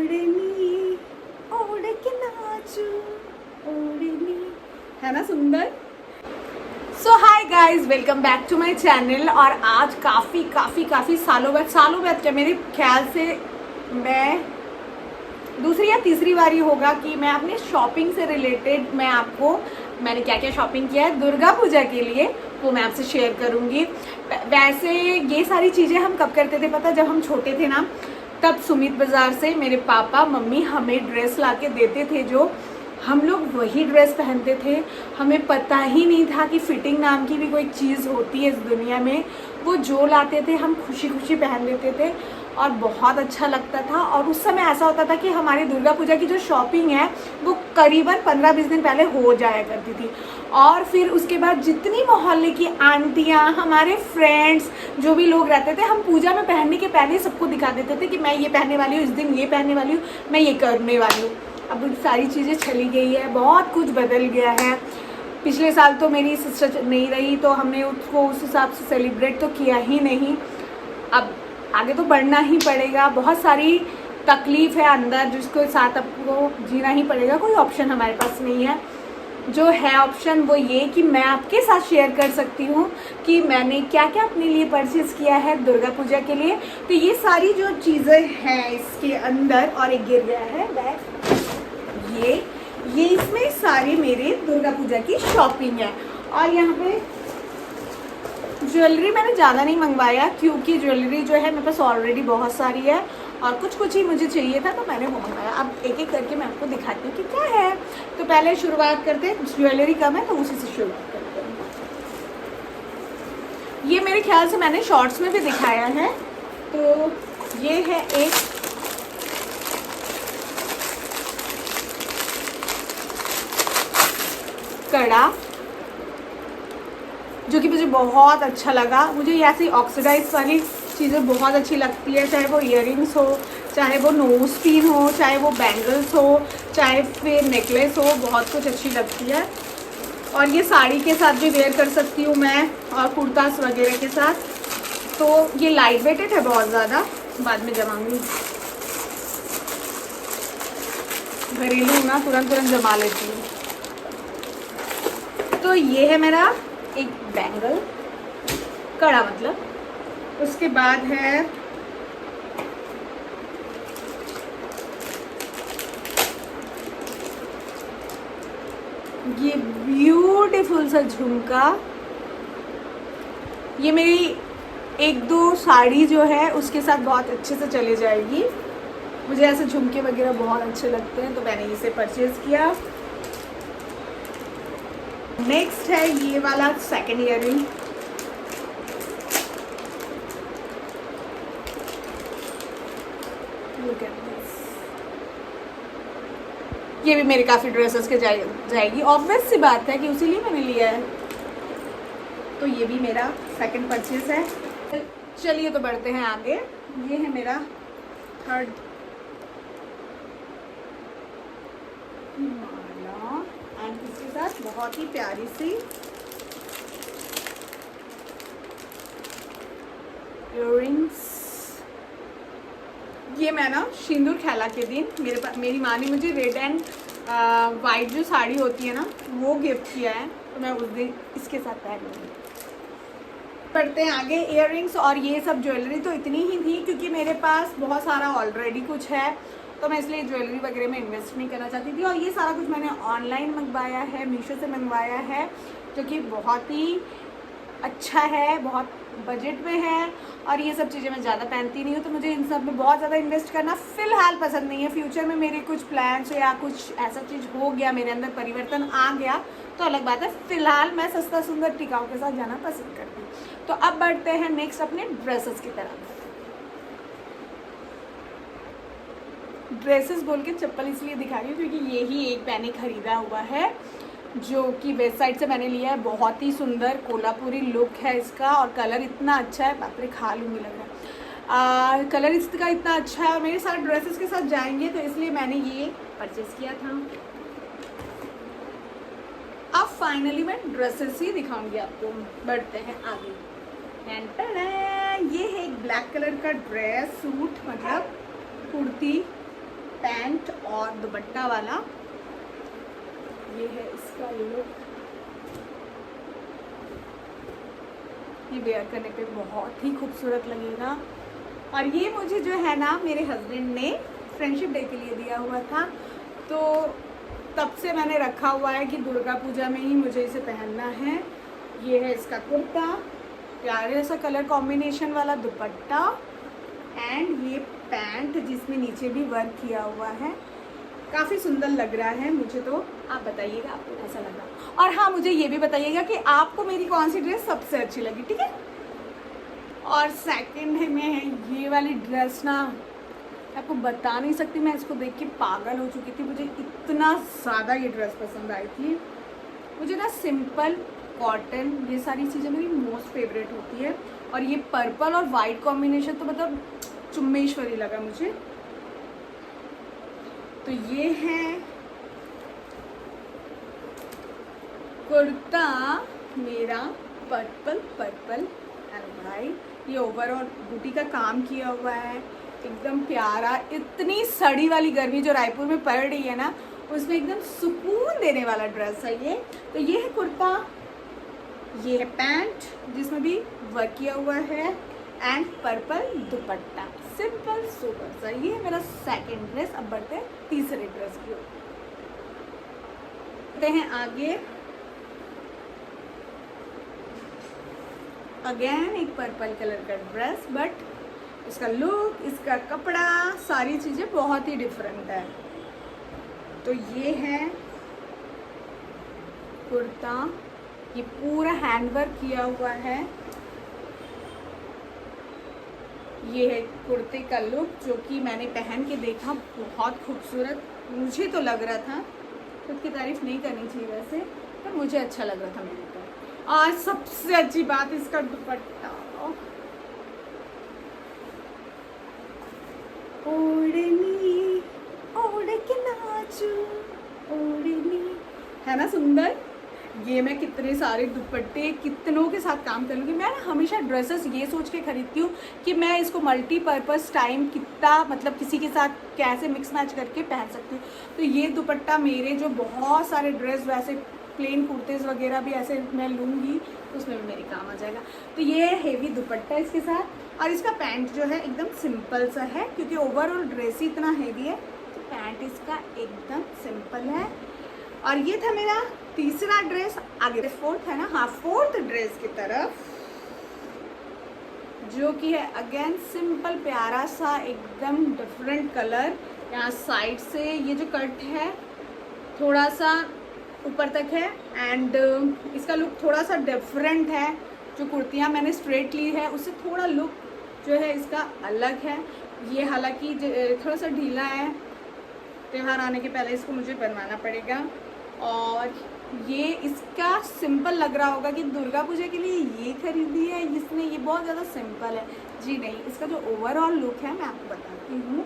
ओढ़नी ओढ़ के नाचू ओढ़नी, है ना सुंदर। So hi guys, welcome back to my channel. और आज काफ़ी सालों बाद क्या मेरे ख्याल से मैं दूसरी या तीसरी बार ही होगा कि मैं अपने शॉपिंग से रिलेटेड मैंने क्या क्या शॉपिंग किया है दुर्गा पूजा के लिए वो मैं आपसे शेयर करूँगी। वैसे ये सारी चीज़ें हम कब करते थे पता, जब हम छोटे थे ना, तब सुमित बाज़ार से मेरे पापा मम्मी हमें ड्रेस ला के देते थे, जो हम लोग वही ड्रेस पहनते थे। हमें पता ही नहीं था कि फिटिंग नाम की भी कोई चीज़ होती है इस दुनिया में। वो जो लाते थे हम खुशी खुशी पहन लेते थे और बहुत अच्छा लगता था। और उस समय ऐसा होता था कि हमारी दुर्गा पूजा की जो शॉपिंग है वो करीबन 15-20 दिन पहले हो जाया करती थी। और फिर उसके बाद जितनी मोहल्ले की आंटियाँ, हमारे फ्रेंड्स, जो भी लोग रहते थे, हम पूजा में पहनने के पहले सबको दिखा देते थे कि मैं ये पहनने वाली हूँ, इस दिन ये पहनने वाली हूँ, मैं ये करने वाली हूँ। अब सारी चीज़ें चली गई है, बहुत कुछ बदल गया है। पिछले साल तो मेरी सिस्टर नहीं रही तो हमने उसको उस हिसाब से सेलिब्रेट तो किया ही नहीं। अब आगे तो बढ़ना ही पड़ेगा, बहुत सारी तकलीफ़ है अंदर जिसके साथ आपको जीना ही पड़ेगा, कोई ऑप्शन हमारे पास नहीं है। जो है ऑप्शन वो ये कि मैं आपके साथ शेयर कर सकती हूँ कि मैंने क्या क्या अपने लिए परचेज़ किया है दुर्गा पूजा के लिए। तो ये सारी जो चीज़ें हैं इसके अंदर, और एक गिर गया है बैग, ये इसमें सारी मेरे दुर्गा पूजा की शॉपिंग है। और यहाँ पे ज्वेलरी मैंने ज़्यादा नहीं मंगवाया क्योंकि ज्वेलरी जो है मेरे पास ऑलरेडी बहुत सारी है और कुछ ही मुझे चाहिए था तो मैंने वो मंगाया। अब एक एक करके मैं आपको दिखाती हूँ कि क्या है। तो पहले शुरुआत करते हैं, ज्वेलरी कम है तो उसी से शुरुआत करते हैं। ये मेरे ख्याल से मैंने शॉर्ट्स में भी दिखाया है। तो ये है एक कड़ा जो कि मुझे बहुत अच्छा लगा। मुझे ये ऐसी ऑक्सीडाइज वाली चीज़ें बहुत अच्छी लगती है, चाहे वो इयररिंग्स हो, चाहे वो नोज पिन हो, चाहे वो बैंगल्स हो, चाहे फिर नेकलेस हो, बहुत कुछ अच्छी लगती है। और ये साड़ी के साथ भी वेयर कर सकती हूँ मैं, और कुर्तास वगैरह के साथ। तो ये लाइट वेटेड है बहुत ज़्यादा, बाद में जमाऊंगी। घरेलू ना, तुरंत जमा लेती हूँ। तो ये है मेरा एक बैंगल, कड़ा मतलब। उसके बाद है ये ब्यूटीफुल सा झुमका। ये मेरी एक दो साड़ी जो है उसके साथ बहुत अच्छे से चले जाएगी। मुझे ऐसे झुमके वगैरह बहुत अच्छे लगते हैं तो मैंने इसे परचेज किया। नेक्स्ट है ये वाला सेकंड ईयरिंग। ये भी मेरे काफ़ी ड्रेसेस के जाएगी, ऑब्वियस सी बात है कि उसी लिए मैंने लिया है। तो ये भी मेरा सेकंड परचेज है। चलिए तो बढ़ते हैं आगे। ये है मेरा थर्ड माला, एंड इसके साथ बहुत ही प्यारी सी इयररिंग्स। ये मैं ना सिंदूर खेला के दिन मेरी माँ ने मुझे रेड एंड वाइट जो साड़ी होती है ना वो गिफ्ट किया है, तो मैं उस दिन इसके साथ पहन लूँगी। बढ़ते हैं आगे। इयररिंग्स और ये सब ज्वेलरी तो इतनी ही थी क्योंकि मेरे पास बहुत सारा ऑलरेडी कुछ है, तो मैं इसलिए ज्वेलरी वगैरह में इन्वेस्ट नहीं करना चाहती थी। और ये सारा कुछ मैंने ऑनलाइन मंगवाया है, मीशो से मंगवाया है, जो कि बहुत ही अच्छा है, बहुत बजट में है। और ये सब चीज़ें मैं ज़्यादा पहनती नहीं हूँ तो मुझे इन सब में बहुत ज़्यादा इन्वेस्ट करना फ़िलहाल पसंद नहीं है। फ्यूचर में मेरे कुछ प्लान्स या कुछ ऐसा चीज़ हो गया, मेरे अंदर परिवर्तन आ गया तो अलग बात है। फ़िलहाल मैं सस्ता सुंदर टिकाऊ के साथ जाना पसंद करती हूँ। तो अब बढ़ते हैं नेक्स्ट अपने ड्रेसेस की तरफ। ड्रेसेस बोल के चप्पल इसलिए दिखा रही हूँ क्योंकि यही एक मैंने ख़रीदा हुआ है जो कि वेस्ट साइड से मैंने लिया है। बहुत ही सुंदर कोल्हापुरी लुक है इसका और कलर इतना अच्छा है, बाप रे खा लूँगी लग रहा है। कलर इसका इतना अच्छा है और मेरे सारे ड्रेसेस के साथ जाएंगे तो इसलिए मैंने ये परचेज़ किया था। अब फाइनली मैं ड्रेसेस ही दिखाऊंगी आपको। बढ़ते हैं आगे। ये है एक ब्लैक कलर का ड्रेस सूट, मतलब कुर्ती, पैंट और दुपट्टा वाला। ये है इसका लुक। ये वेयर करने पे बहुत ही खूबसूरत लगेगा। और ये मुझे जो है ना मेरे हस्बैंड ने फ्रेंडशिप डे के लिए दिया हुआ था, तो तब से मैंने रखा हुआ है कि दुर्गा पूजा में ही मुझे इसे पहनना है। ये है इसका कुर्ता, प्यारे सा कलर कॉम्बिनेशन वाला दुपट्टा एंड ये पैंट जिसमें नीचे भी वर्क किया हुआ है। काफ़ी सुंदर लग रहा है मुझे तो। आप बताइएगा आपको कैसा लगा। और हाँ, मुझे ये भी बताइएगा कि आपको मेरी कौन सी ड्रेस सबसे अच्छी लगी, ठीक है। और सेकंड में है ये वाली ड्रेस ना, आपको बता नहीं सकती, मैं इसको देख के पागल हो चुकी थी। मुझे इतना ज़्यादा ये ड्रेस पसंद आई थी। मुझे ना सिंपल कॉटन ये सारी चीज़ें मेरी मोस्ट फेवरेट होती है। और ये पर्पल और वाइट कॉम्बिनेशन तो मतलब चुम्मेश्वरी लगा मुझे। तो ये है कुर्ता मेरा पर्पल एंड वाइट। ये ओवरऑल बूटी का काम किया हुआ है, एकदम प्यारा। इतनी सड़ी वाली गर्मी जो रायपुर में पड़ रही है ना, उसमें एकदम सुकून देने वाला ड्रेस है ये। तो ये है कुर्ता, ये है पैंट जिसमें भी वर्क किया हुआ है and purple dupatta. Simple super सा। ये है मेरा सेकंड ड्रेस। अब बढ़ते हैं तीसरे ड्रेस की ओर। बढ़ते हैं आगे। अगेन एक पर्पल कलर का ड्रेस, बट इसका लुक, इसका कपड़ा, सारी चीज़ें बहुत ही डिफरेंट है। तो ये है कुर्ता, ये पूरा हैंडवर्क किया हुआ है। ये है कुर्ते का लुक जो कि मैंने पहन के देखा, बहुत खूबसूरत मुझे तो लग रहा था। खुद की तारीफ नहीं करनी चाहिए वैसे, पर मुझे अच्छा लग रहा था मेरे ऊपर। और सबसे अच्छी बात इसका दुपट्टा, ओढ़नी ओढ़ के नाचू ओढ़नी, है ना सुंदर। ये मैं कितने सारे दुपट्टे कितनों के साथ काम कर लूँगी। मैं ना हमेशा ड्रेसेस ये सोच के खरीदती हूँ कि मैं इसको मल्टीपर्पज़ टाइम कितना मतलब किसी के साथ कैसे मिक्स मैच करके पहन सकती हूँ। तो ये दुपट्टा मेरे जो बहुत सारे ड्रेस वैसे प्लेन कुर्तेज़ वगैरह भी ऐसे मैं लूँगी तो उसमें भी मेरे काम आ जाएगा। तो ये हेवी दुपट्टा इसके साथ। और इसका पैंट जो है एकदम सिंपल सा है, क्योंकि ओवरऑल ड्रेस ही इतना हेवी है तो पैंट इसका एकदम सिंपल है। और ये था मेरा तीसरा ड्रेस। आगे फोर्थ है ना, हाँ फोर्थ ड्रेस की तरफ, जो कि है अगेन सिंपल प्यारा सा एकदम डिफरेंट कलर। यहाँ साइड से ये जो कट है थोड़ा सा ऊपर तक है एंड इसका लुक थोड़ा सा डिफरेंट है। जो कुर्तियाँ मैंने स्ट्रेट ली है उससे थोड़ा लुक जो है इसका अलग है। ये हालांकि थोड़ा सा ढीला है, त्यौहार आने के पहले इसको मुझे बनवाना पड़ेगा। और ये इसका सिंपल लग रहा होगा कि दुर्गा पूजा के लिए ये खरीदी है इसने, ये बहुत ज़्यादा सिंपल है। जी नहीं, इसका जो ओवरऑल लुक है मैं आपको बताती हूँ।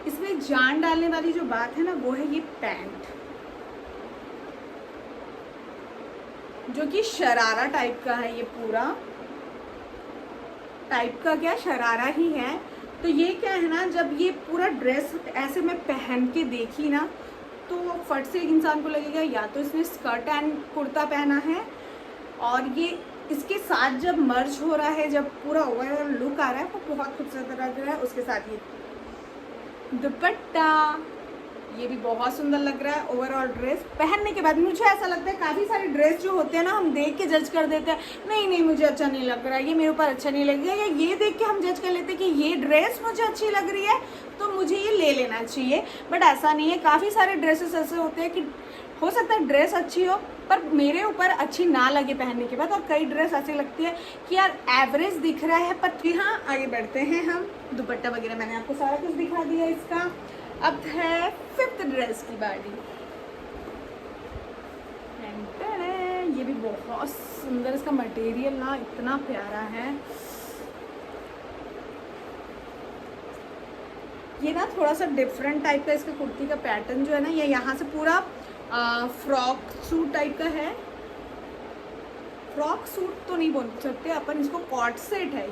इसमें जान डालने वाली जो बात है ना वो है ये पैंट, जो कि शरारा टाइप का है। ये पूरा टाइप का क्या शरारा ही है। तो ये क्या है ना, जब ये पूरा ड्रेस ऐसे मैं पहन के देखी ना तो फट से एक इंसान को लगेगा या तो इसने स्कर्ट एंड कुर्ता पहना है, और ये इसके साथ जब मर्ज हो रहा है, जब पूरा ओवरऑल लुक आ रहा है वो बहुत खूबसूरत लग रहा है। उसके साथ ये दुपट्टा, ये भी बहुत सुंदर लग रहा है। ओवरऑल ड्रेस पहनने के बाद मुझे ऐसा लगता है काफ़ी सारे ड्रेस जो होते हैं ना हम देख के जज कर देते हैं, नहीं नहीं मुझे अच्छा नहीं लग रहा है, ये मेरे ऊपर अच्छा नहीं लगेगा, या ये देख के हम जज कर लेते हैं कि ये ड्रेस मुझे अच्छी लग रही है तो मुझे ये ले लेना चाहिए। बट ऐसा नहीं है। काफ़ी सारे ड्रेसेस ऐसे होते हैं कि हो सकता है ड्रेस अच्छी हो पर मेरे ऊपर अच्छी ना लगे पहनने के बाद, और कई ड्रेस ऐसे लगती है कि यार एवरेज दिख रहा है पर। हाँ आगे बढ़ते हैं हम। दुपट्टा वगैरह मैंने आपको सारा कुछ दिखा दिया इसका। अब है फिफ्थ ड्रेस की बारी। ये भी बहुत सुंदर, इसका मटेरियल ना इतना प्यारा है। ये ना थोड़ा सा डिफरेंट टाइप का इसका कुर्ती का पैटर्न जो है ना, ये यहाँ से पूरा फ्रॉक सूट टाइप का है। फ्रॉक सूट तो नहीं बोल सकते अपन इसको, कॉट सेट है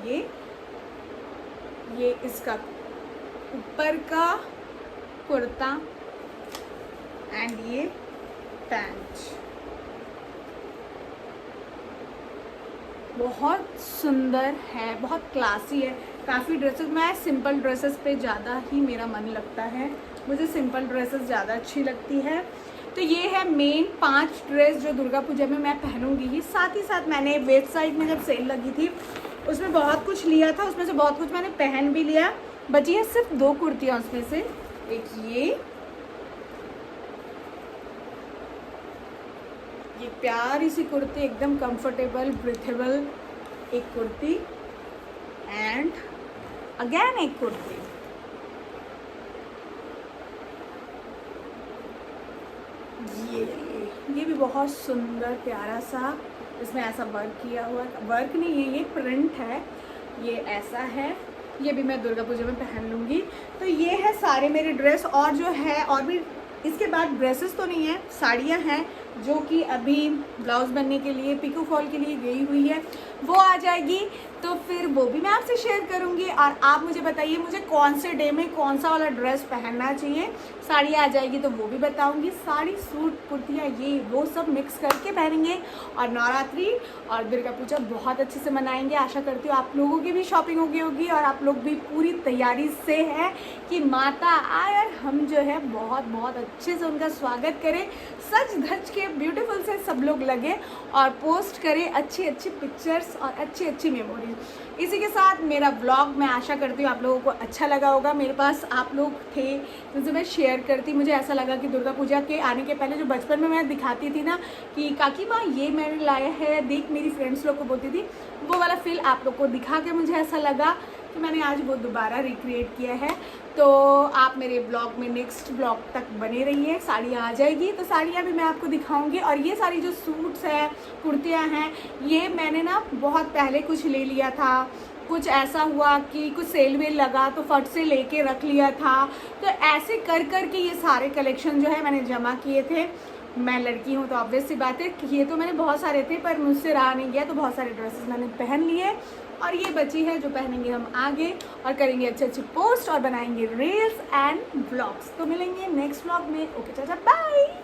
ये इसका ऊपर का कुर्ता एंड ये पैंट। बहुत सुंदर है, बहुत क्लासी है। काफ़ी ड्रेसेस, मैं सिंपल ड्रेसेस पे ज़्यादा ही मेरा मन लगता है, मुझे सिंपल ड्रेसेस ज़्यादा अच्छी लगती है। तो ये है मेन 5 ड्रेस जो दुर्गा पूजा में मैं पहनूंगी ही। साथ ही साथ मैंने वेबसाइट में जब सेल लगी थी उसमें बहुत कुछ लिया था, उसमें से बहुत कुछ मैंने पहन भी लिया। बची है सिर्फ 2 कुर्तियाँ उसमें से, एक ये प्यारी सी कुर्ती, एकदम कंफर्टेबल ब्रीथेबल एक कुर्ती, एंड अगेन एक कुर्ती। ये भी बहुत सुंदर प्यारा सा, इसमें ऐसा वर्क किया हुआ, वर्क नहीं है ये प्रिंट है, ये ऐसा है। ये भी मैं दुर्गा पूजा में पहन लूँगी। तो ये है सारे मेरे ड्रेस। और जो है और भी इसके बाद ड्रेसेस तो नहीं है, साड़ियाँ हैं जो कि अभी ब्लाउज़ बनने के लिए पिको फॉल के लिए गई हुई है, वो आ जाएगी तो फिर वो भी मैं आपसे शेयर करूँगी। और आप मुझे बताइए मुझे कौन से डे में कौन सा वाला ड्रेस पहनना चाहिए। साड़ी आ जाएगी तो वो भी बताऊँगी। साड़ी, सूट, कुर्तियाँ, ये वो सब मिक्स करके पहनेंगे और नवरात्रि और दुर्गा पूजा बहुत अच्छे से मनाएंगे। आशा करती हूँ आप लोगों की भी शॉपिंग होगी और आप लोग भी पूरी तैयारी से है कि माता आए और हम जो है बहुत बहुत अच्छे से उनका स्वागत करें, सज धज के ब्यूटीफुल से सब लोग लगे और पोस्ट करें अच्छी अच्छी पिक्चर्स और अच्छी अच्छी मेमोरीज। इसी के साथ मेरा ब्लॉग मैं आशा करती हूँ आप लोगों को अच्छा लगा होगा। मेरे पास आप लोग थे जिनसे मैं शेयर करती, मुझे ऐसा लगा कि दुर्गा पूजा के आने के पहले जो बचपन में मैं दिखाती थी ना कि काकी माँ ये मैंने लाया है, देख, मेरी फ्रेंड्स लोग को बोलती थी, वो वाला फील आप लोग को दिखा के मुझे ऐसा लगा कि मैंने आज वो दोबारा रिक्रिएट किया है। तो आप मेरे ब्लॉग में नेक्स्ट ब्लॉग तक बने रहिए। साड़ियाँ आ जाएगी तो साड़ियाँ भी मैं आपको दिखाऊंगी। और ये सारी जो सूट्स हैं, कुर्तियाँ हैं, ये मैंने ना बहुत पहले कुछ ले लिया था, कुछ ऐसा हुआ कि कुछ सेल वेल लगा तो फट से लेके रख लिया था। तो ऐसे कर कर के ये सारे कलेक्शन जो है मैंने जमा किए थे। मैं लड़की हूँ तो ऑब्वियस सी बात है कि ये तो मैंने बहुत सारे थे पर मुझसे रहा नहीं गया, तो बहुत सारे ड्रेसेस मैंने पहन लिए और ये बची है जो पहनेंगे हम आगे और करेंगे अच्छे अच्छे पोस्ट और बनाएंगे रील्स एंड ब्लॉग्स। तो मिलेंगे नेक्स्ट ब्लॉग में। ओके चाचा, बाय।